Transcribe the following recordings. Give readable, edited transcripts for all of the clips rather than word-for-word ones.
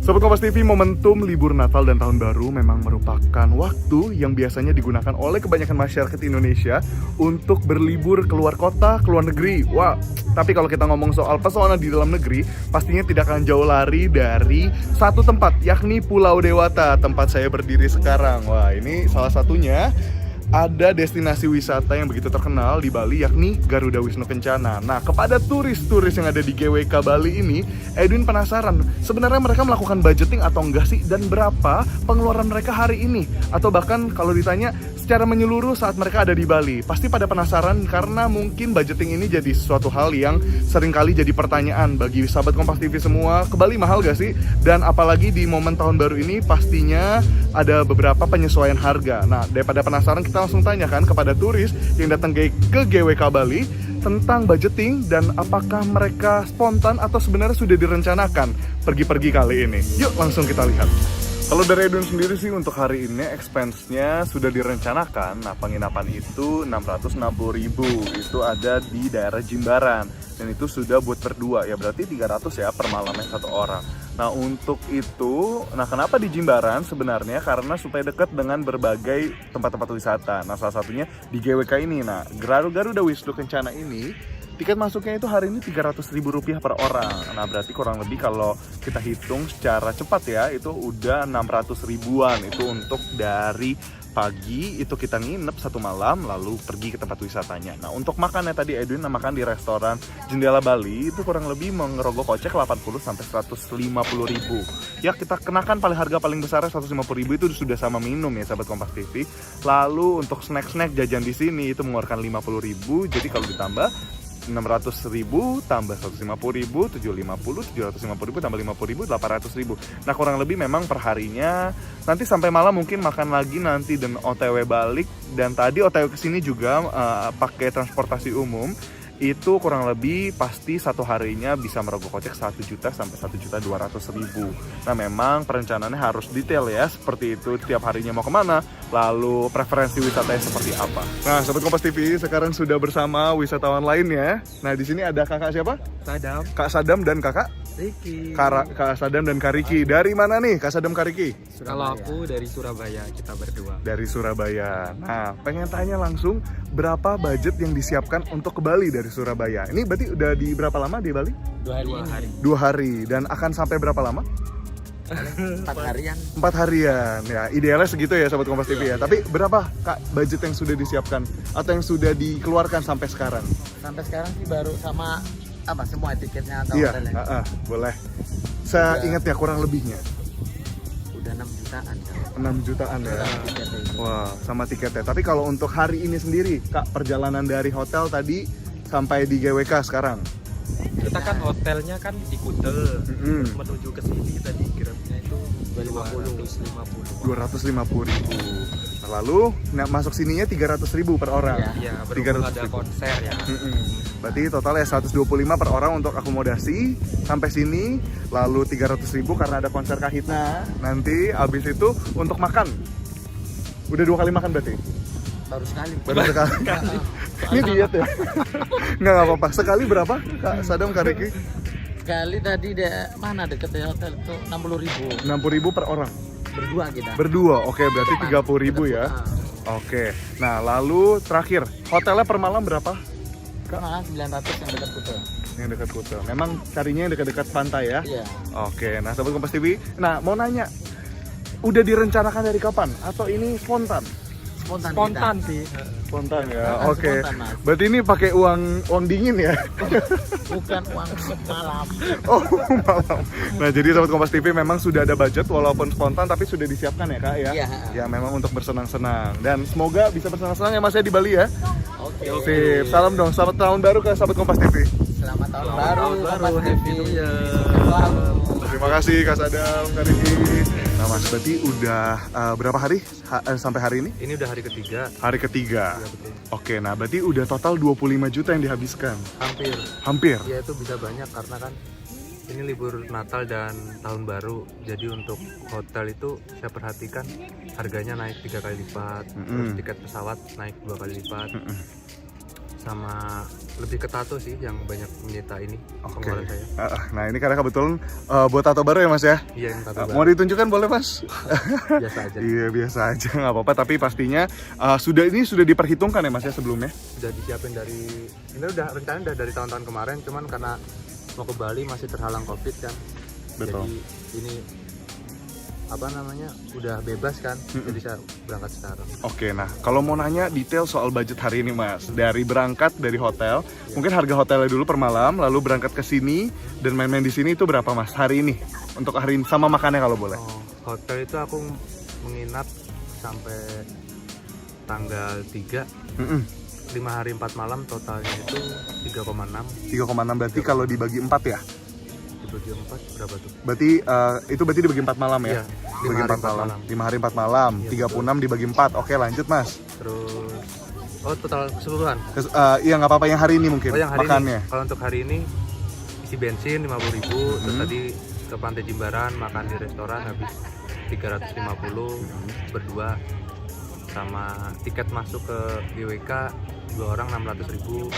Sobat Kompas TV, momentum libur Natal dan Tahun Baru memang merupakan waktu yang biasanya digunakan oleh kebanyakan masyarakat Indonesia untuk berlibur keluar kota, keluar negeri. Wah, tapi kalau kita ngomong soal pesona di dalam negeri, pastinya tidak akan jauh lari dari satu tempat, yakni Pulau Dewata, tempat saya berdiri sekarang. Wah, ini salah satunya. Ada destinasi wisata yang begitu terkenal di Bali, yakni Garuda Wisnu Kencana. Nah, kepada turis-turis yang ada di GWK Bali ini, Edwin penasaran, sebenarnya mereka melakukan budgeting atau enggak sih? Dan berapa pengeluaran mereka hari ini? Atau bahkan kalau ditanya secara menyeluruh saat mereka ada di Bali. Pasti pada penasaran karena mungkin budgeting ini jadi sesuatu hal yang seringkali jadi pertanyaan bagi sahabat Kompas TV semua. Ke Bali mahal gak sih? Dan apalagi di momen tahun baru ini pastinya ada beberapa penyesuaian harga. Nah, daripada penasaran, kita langsung tanyakan kepada turis yang datang ke GWK Bali tentang budgeting dan apakah mereka spontan atau sebenarnya sudah direncanakan pergi-pergi kali ini. Yuk langsung kita lihat. Kalau dari Edwin sendiri sih untuk hari ini expense-nya sudah direncanakan. Nah, penginapan itu 660.000, itu ada di daerah Jimbaran. Dan itu sudah buat berdua, ya berarti 300 ya per malamnya satu orang. Nah, untuk itu, kenapa di Jimbaran sebenarnya? Karena supaya dekat dengan berbagai tempat-tempat wisata. Nah, salah satunya di GWK ini. Nah, Garuda Wisnu Kencana ini, tiket masuknya itu hari ini Rp300.000 per orang. Nah, berarti kurang lebih kalau kita hitung secara cepat ya, itu udah 600 ribuan. Itu untuk dari pagi itu kita nginep satu malam lalu pergi ke tempat wisatanya. Nah, untuk makannya tadi Edwin makan di restoran Jendela Bali itu kurang lebih mengerogoh kocek 80 sampai 150 ribu. Ya, kita kenakan harga paling besarnya 150 ribu, itu sudah sama minum ya sahabat Kompas TV. Lalu untuk snack-snack jajan di sini itu mengeluarkan 50 ribu. Jadi kalau ditambah 600 ribu tambah 150 ribu, 750, 750 ribu tambah 50 ribu, 800 ribu. Nah, kurang lebih memang perharinya nanti sampai malam mungkin makan lagi nanti dan OTW balik. Dan tadi OTW kesini juga pakai transportasi umum. Itu kurang lebih pasti satu harinya bisa merogoh kocek 1 juta sampai 1.200.000. Nah, memang perencanaannya harus detail ya, seperti itu tiap harinya mau kemana, lalu preferensi wisatanya seperti apa. Nah, Sobat Kompas TV, sekarang sudah bersama wisatawan lainnya. Nah, di sini ada kakak siapa? Sadam. Kak Sadam dan kakak? Riki. Kak Sadam dan Kak Riki. Dari mana nih Kak Sadam, Kak Riki? Kalau aku dari Surabaya, kita berdua. Dari Surabaya. Nah, pengen tanya langsung, berapa budget yang disiapkan untuk ke Bali dari Surabaya? Ini berarti udah di berapa lama di Bali? 2 hari. 2 hari. Dan akan sampai berapa lama? 4 harian. 4 harian. Ya, idealnya segitu ya Sobat Kompas TV ya. Tapi berapa Kak budget yang sudah disiapkan atau yang sudah dikeluarkan sampai sekarang? Sampai sekarang sih baru sama semua tiketnya atau Iya, hotelnya. boleh. Saya ingat ya kurang lebihnya. Udah 6 jutaan. 6 jutaan ya. Tiketnya itu. Wah, sama tiketnya. Tapi kalau untuk hari ini sendiri, Kak, perjalanan dari hotel tadi sampai di GWK sekarang? Kita kan hotelnya kan di Kutel. Menuju ke sini tadi kirimnya itu 250 ribu. Lalu masuk sininya 300 ribu per orang. Ya, berhubung 300 ada ribu. konser ya. Berarti totalnya 125 per orang untuk akomodasi sampai sini. Lalu 300 ribu karena ada konser Kahitna. Nanti habis itu untuk makan. Udah 2 kali makan berarti? Baru sekali. Baru sekali. Ini diet ya? Nggak apa-apa. Sekali berapa Kak Sadam, Kak Riki? Sekali tadi mana deket hotel itu 60.000. 60.000 per orang? Berdua kita. Berdua, oke, berarti 30.000 ya. Oke, nah lalu terakhir, hotelnya per malam berapa? Malah 900 yang dekat Kuta. Yang dekat Kuta. Memang carinya yang dekat-dekat pantai ya? Iya. Oke, nah Sobat Kompas TV, nah mau nanya, udah direncanakan dari kapan? Atau ini spontan? Spontan sih. Spontan ya, Spontan, oke. Mas. Berarti ini pakai uang dingin ya? Bukan uang malam. Oh, malam. Nah, jadi Sobat Kompas TV memang sudah ada budget walaupun spontan tapi sudah disiapkan ya Kak ya? Iya. Ya memang untuk bersenang-senang. Dan semoga bisa bersenang-senang ya Mas ya di Bali ya? Oke. Sip, salam dong, selamat tahun baru ke Sahabat Kompas TV. Selamat tahun baru. Kompas TV. Happy New Year. Selalu. Terima kasih Kak Sadam, Kak Riki. Nah Mas, berarti udah berapa hari sampai hari ini? Ini udah hari ketiga. Hari ketiga. Ya, betul. Oke, nah berarti udah total 25 juta yang dihabiskan. Hampir. Hampir. Ya, itu bisa banyak karena kan ini libur Natal dan Tahun Baru. Jadi untuk hotel itu saya perhatikan harganya naik 3 kali lipat. Terus tiket pesawat naik 2 kali lipat. sama lebih ke tato sih yang banyak menyita ini Oke. pengeluaran saya. Nah ini karena kebetulan buat tato baru ya Mas ya. Iya, ini tato Mau baru. ditunjukkan boleh Mas? Biasa aja. Iya biasa aja nggak apa-apa. Tapi pastinya sudah diperhitungkan ya Mas ya sebelumnya. Udah disiapin dari ini rencananya udah dari tahun-tahun kemarin, cuman karena mau ke Bali masih terhalang Covid kan. Betul. Jadi ini udah bebas kan, jadi saya berangkat sekarang. Oke, nah kalau mau nanya detail soal budget hari ini Mas, dari berangkat dari hotel, mungkin harga hotelnya dulu per malam, lalu berangkat ke sini dan main-main di sini itu berapa Mas hari ini? Untuk hari ini sama makannya kalau boleh. Hotel itu aku menginap sampai tanggal 3, 5 hari 4 malam, totalnya itu 3,6. 3,6 berarti kalau dibagi 4 ya? Dibagi 4 berapa tuh? Berarti itu berarti dibagi 4 malam ya? Iya, Dibagi 4 malam. 5 hari 4 malam, Iya, 36 dibagi 4. Oke, lanjut Mas. Terus total keseluruhan. Iya nggak apa-apa yang hari ini mungkin Yang hari makannya. ini. Kalau untuk hari ini isi bensin 50.000, terus tadi ke Pantai Jimbaran makan di restoran habis 350 berdua, sama tiket masuk ke GWK 2 orang 600.000,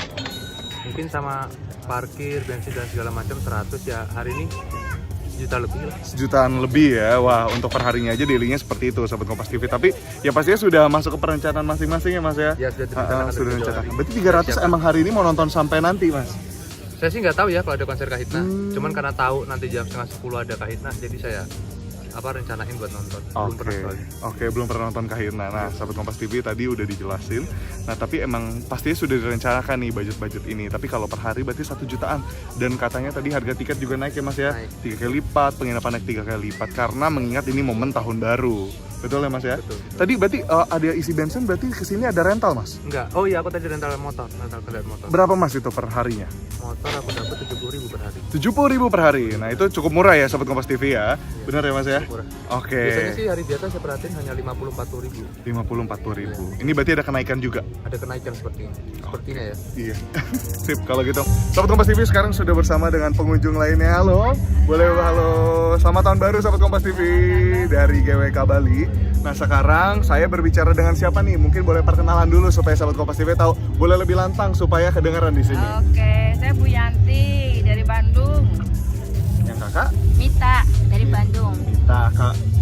mungkin sama parkir, bensin dan segala macam 100 ya. Hari ini 1 juta lebih lah. Sejutaan lebih ya. Wah, untuk perharinya aja daily-nya seperti itu Sobat Kompas TV. Tapi ya pastinya sudah masuk ke perencanaan masing-masing ya Mas ya. Ya sudah direncanakan. Sudah lebih direncanakan. jauh. Berarti 300 emang hari ini mau nonton sampai nanti Mas. Saya sih nggak tahu ya kalau ada konser Kahitna. Cuman karena tahu nanti jam 9:30 ada Kahitna, jadi saya rencanain buat nonton. Belum pernah soalnya. Oke, belum pernah nonton Kahitna. Nah, Sahabat Kompas TV tadi udah dijelasin. Nah, tapi emang pastinya sudah direncanakan nih budget-budget ini. Tapi kalau per hari berarti 1 jutaan. Dan katanya tadi harga tiket juga naik ya Mas ya. Naik. 3 kali lipat, penginapan naik 3 kali lipat karena mengingat ini momen tahun baru. Betul ya Mas ya? Betul. Tadi berarti ada isi bensin, berarti kesini ada rental Mas? Enggak. Oh iya, aku tadi rental kendaraan motor. Berapa Mas itu per harinya? Motor aku dapat 70.000 per hari. 70.000 per hari. Nah, itu cukup murah ya Sobat Kompas TV ya. Benar ya Mas ya? Murah. Oke. Biasanya sih hari biasa saya perhatiin hanya 50-40.000. 50-40.000. Ini berarti ada kenaikan juga. Ada kenaikan sepertinya ya. Iya. Sip kalau gitu. Sobat Kompas TV sekarang sudah bersama dengan pengunjung lainnya. Halo. Halo. Selamat tahun baru Sobat Kompas TV dari GWK Bali. Nah, sekarang saya berbicara dengan siapa nih? Mungkin boleh perkenalan dulu supaya Sobat Kompas TV tahu. Boleh lebih lantang supaya kedengaran di sini. Oke, saya Bu Yanti dari Bandung. Yang kakak? Mita dari Bandung. Mita,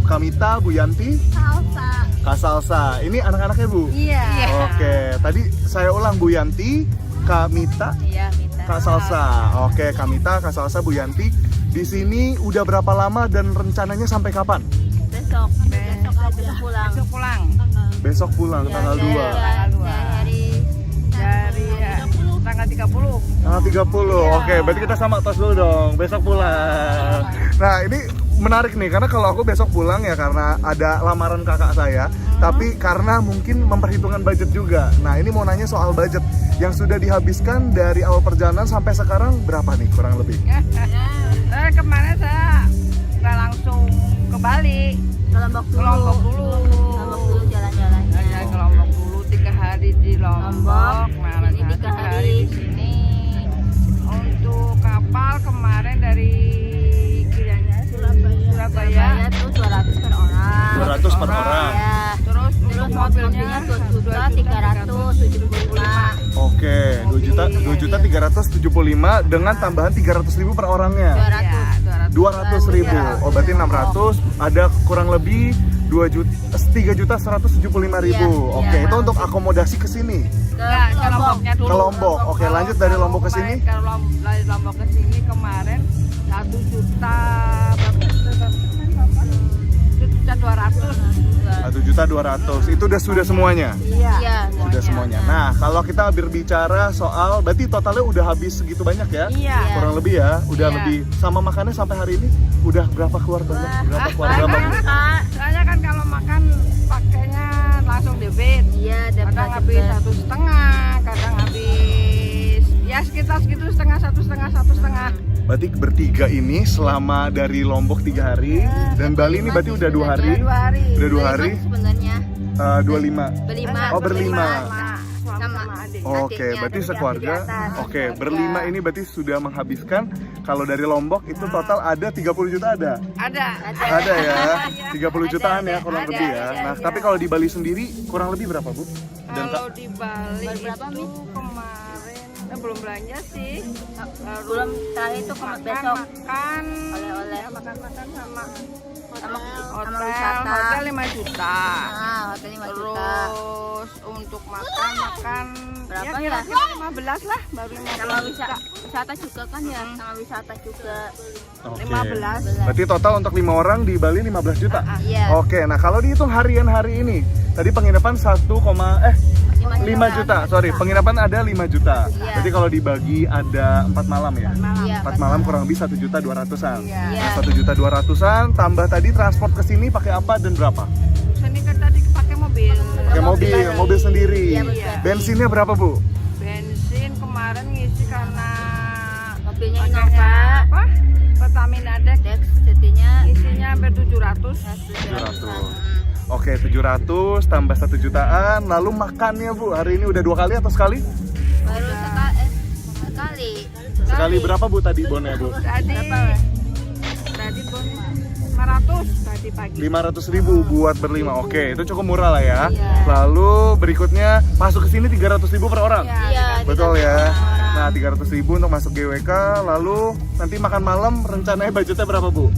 Kak Mita, Bu Yanti, Salsa. Kak Salsa. Ini anak-anaknya Bu? Iya. Oke, tadi saya ulang Bu Yanti, Kak Mita, Iya, Mita. Kak Salsa. Oke, Kak Mita, Kak Salsa, Bu Yanti. Di sini udah berapa lama dan rencananya sampai kapan? Besok aja pulang. Besok pulang. Besok pulang tanggal 2. Tanggal 2. Dari tanggal 30. Tanggal 30. Oke, berarti kita sama tos dulu dong. Besok pulang. Nah, ini menarik nih karena kalau aku besok pulang ya karena ada lamaran kakak saya, tapi karena mungkin memperhitungkan budget juga. Nah, ini mau nanya soal budget yang sudah dihabiskan dari awal perjalanan sampai sekarang berapa nih kurang lebih? Kemarin saya nggak langsung ke Bali. Ke Lombok dulu. jalan-jalannya. Ya, ke Lombok dulu 3 hari di Lombok. Ini 3 hari di sini. Untuk kapal kemarin dari Surabaya Terus 200 per orang. 200 per orang. Ya. Terus Mobilnya 2.375. Oke, 2.375 dengan tambahan 300.000 per orangnya. 200.000. Oh, berarti 600, ada kurang lebih 3.175.000. Oke, itu untuk akomodasi ke sini. ke Lomboknya dulu. Ke Lombok. Oke, lanjut dari Lombok ke sini. Kalau dari Lombok ke sini kemarin 1.200.000. Itu sudah semuanya. Iya. Sudah semuanya. Nah, kalau kita berbicara soal berarti totalnya udah habis segitu banyak ya? Iya. Kurang lebih ya, udah Iya. lebih sama makannya sampai hari ini udah berapa keluarga? Berapa keluarga Bang? Soalnya kan kalau makan pakainya langsung debit. Iya, Kadang habis 1,5, kadang habis ya sekitar segitu setengah. Berarti bertiga ini selama dari Lombok 3 hari dan Bali ini berarti udah 2 hari. Udah 2 hari. Sebenarnya 25. berlima. Oh, berlima. Sama adik. Oke, berarti sekeluarga. Oke, berlima ini berarti sudah menghabiskan kalau dari Lombok itu total ada 30 juta ada. Ada Ya. 30 jutaan ya kurang Ada, lebih ya. ada, Nah, ada. tapi kalau di Bali sendiri kurang lebih berapa, Bu? Dan Kalau di Bali Berapa, itu Mi? kemarin belum belanja sih. Belum, terakhir itu besok Makan oleh-oleh. makan sama Sama hotel wisata. hotel 5 juta. Nah, hotel 5 juta. Terus untuk makan Berapa ya ya? kira-kira 15 lah, baru 15 Sama juta. wisata juga kan ya, sama wisata juga. Oke. 15. Berarti total untuk 5 orang di Bali 15 juta. Iya. Oke, nah kalau dihitung harian hari ini, tadi penginapan 5 juta. Sorry, penginapan ada 5 juta. Iya. Berarti kalau dibagi ada 4 malam ya. Iya, 4 malam kurang lebih 1.200.000-an. Iya. Iya. Nah, 1.200.000-an tambah tadi transport ke sini pakai apa dan berapa? Sini kan tadi pakai mobil. Pakai mobil sendiri. Iya, betul. Bensinnya berapa, Bu? Bensin kemarin ngisi karena Mobilnya pakainya Innova, apa? Pertamina Dex. Dex jadinya Isinya hampir 700. 700. Oke, 700 tambah 1 jutaan. Lalu makannya, Bu, hari ini udah 2 kali atau sekali? baru sekali. Sekali berapa, Bu, tadi bonnya, Bu? Tadi bon 500 tadi pagi. 500.000 buat berlima. Oke, itu cukup murah lah ya. Iya. Lalu berikutnya masuk ke sini 300.000 per orang. Iya, Betul ya. orang. Nah, 300.000 untuk masuk GWK. Lalu nanti makan malam rencananya budgetnya berapa, Bu?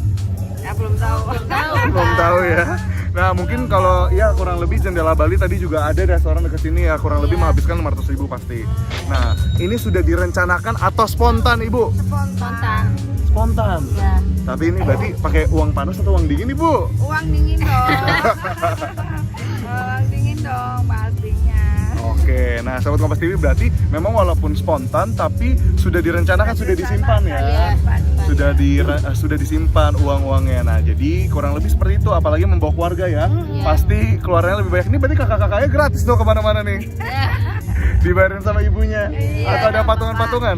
Ya belum tahu. Belum tahu ya. Nah, mungkin kalau ya kurang lebih Jendela Bali tadi juga ada restoran dekat sini ya, kurang lebih menghabiskan 500.000 pasti. Nah, ini sudah direncanakan atau spontan, Ibu? Spontan. Spontan. Ya. Tapi ini berarti pakai uang panas atau uang dingin, Ibu? Uang dingin dong. Uang dingin dong pastinya. Oke, nah sahabat Kompas TV berarti memang walaupun spontan tapi sudah direncanakan, sudah disimpan ya. Iya. Sudah disimpan uang-uangnya. Nah, jadi kurang lebih seperti itu, apalagi membawa keluarga ya. Iya. Pasti keluarnya lebih banyak. Ini berarti kakak-kakaknya gratis tuh kemana-mana nih. Dibayarin sama ibunya. Atau ada patungan-patungan?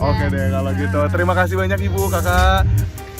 Oke deh kalau gitu. Terima kasih banyak Ibu, Kakak.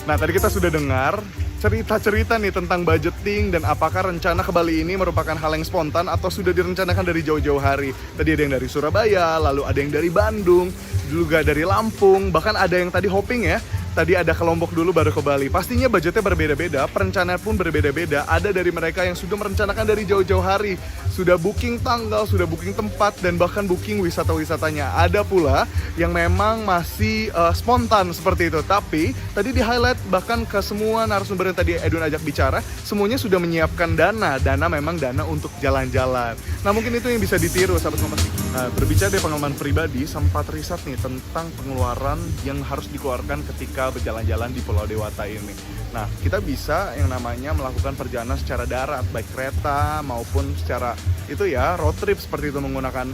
Nah, tadi kita sudah dengar cerita-cerita nih tentang budgeting dan apakah rencana ke Bali ini merupakan hal yang spontan atau sudah direncanakan dari jauh-jauh hari. Tadi ada yang dari Surabaya, lalu ada yang dari Bandung, juga dari Lampung, bahkan ada yang tadi hopping ya. Tadi ada ke Lombok dulu baru ke Bali. Pastinya budgetnya berbeda-beda, perencanaan pun berbeda-beda. Ada dari mereka yang sudah merencanakan dari jauh-jauh hari, sudah booking tanggal, sudah booking tempat, dan bahkan booking wisata-wisatanya. Ada pula yang memang masih spontan seperti itu. Tapi tadi di highlight bahkan ke semua narasumber yang tadi Edwin ajak bicara, semuanya sudah menyiapkan dana. Dana memang dana untuk jalan-jalan. Nah, mungkin itu yang bisa ditiru sahabat Kompas. Nah, berbicara dari pengalaman pribadi, sempat riset nih tentang pengeluaran yang harus dikeluarkan ketika berjalan-jalan di Pulau Dewata ini. Nah, kita bisa yang namanya melakukan perjalanan secara darat, baik kereta maupun secara itu ya road trip seperti itu menggunakan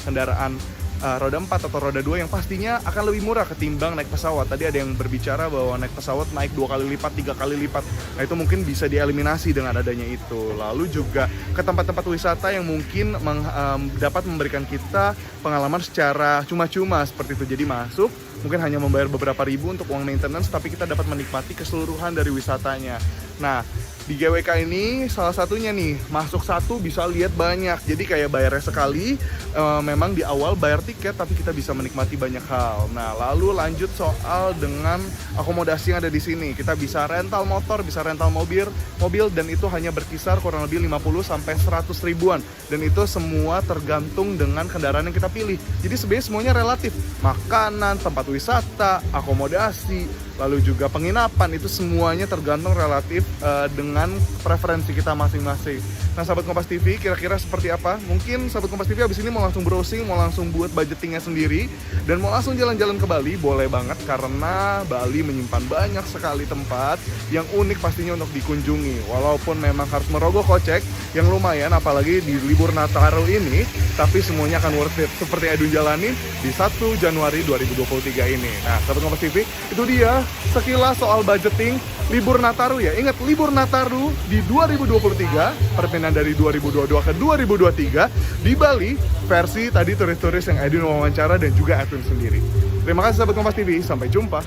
kendaraan roda 4 atau roda 2 yang pastinya akan lebih murah ketimbang naik pesawat. Tadi ada yang berbicara bahwa naik pesawat naik 2 kali lipat, 3 kali lipat. Nah, itu mungkin bisa dieliminasi dengan adanya itu. Lalu juga ke tempat-tempat wisata yang mungkin dapat memberikan kita pengalaman secara cuma-cuma seperti itu. Jadi masuk mungkin hanya membayar beberapa ribu untuk uang maintenance, tapi kita dapat menikmati keseluruhan dari wisatanya. Nah, di GWK ini salah satunya nih, masuk satu bisa lihat banyak. Jadi kayak bayarnya sekali, memang di awal bayar tiket, tapi kita bisa menikmati banyak hal. Nah, lalu lanjut soal dengan akomodasi yang ada di sini. Kita bisa rental motor, bisa rental mobil, dan itu hanya berkisar kurang lebih 50 sampai 100 ribuan. Dan itu semua tergantung dengan kendaraan yang kita pilih. Jadi sebenarnya semuanya relatif. Makanan, tempat wisata, akomodasi, lalu juga penginapan, itu semuanya tergantung relatif dengan preferensi kita masing-masing. Nah, sahabat Kompas TV, kira-kira seperti apa? Mungkin sahabat Kompas TV abis ini mau langsung browsing, mau langsung buat budgetingnya sendiri, dan mau langsung jalan-jalan ke Bali, boleh banget karena Bali menyimpan banyak sekali tempat yang unik pastinya untuk dikunjungi. Walaupun memang harus merogoh kocek yang lumayan, apalagi di libur Nataru ini, tapi semuanya akan worth it seperti Edwin jalani di 1 Januari 2023 ini. Nah, sahabat Kompas TV, itu dia sekilas soal budgeting libur Nataru ya. Ingat, libur Nataru di 2023, perpindahan dari 2022 ke 2023 di Bali, versi tadi turis-turis yang Edwin wawancara dan juga Edwin sendiri. Terima kasih sahabat Kompas TV, sampai jumpa.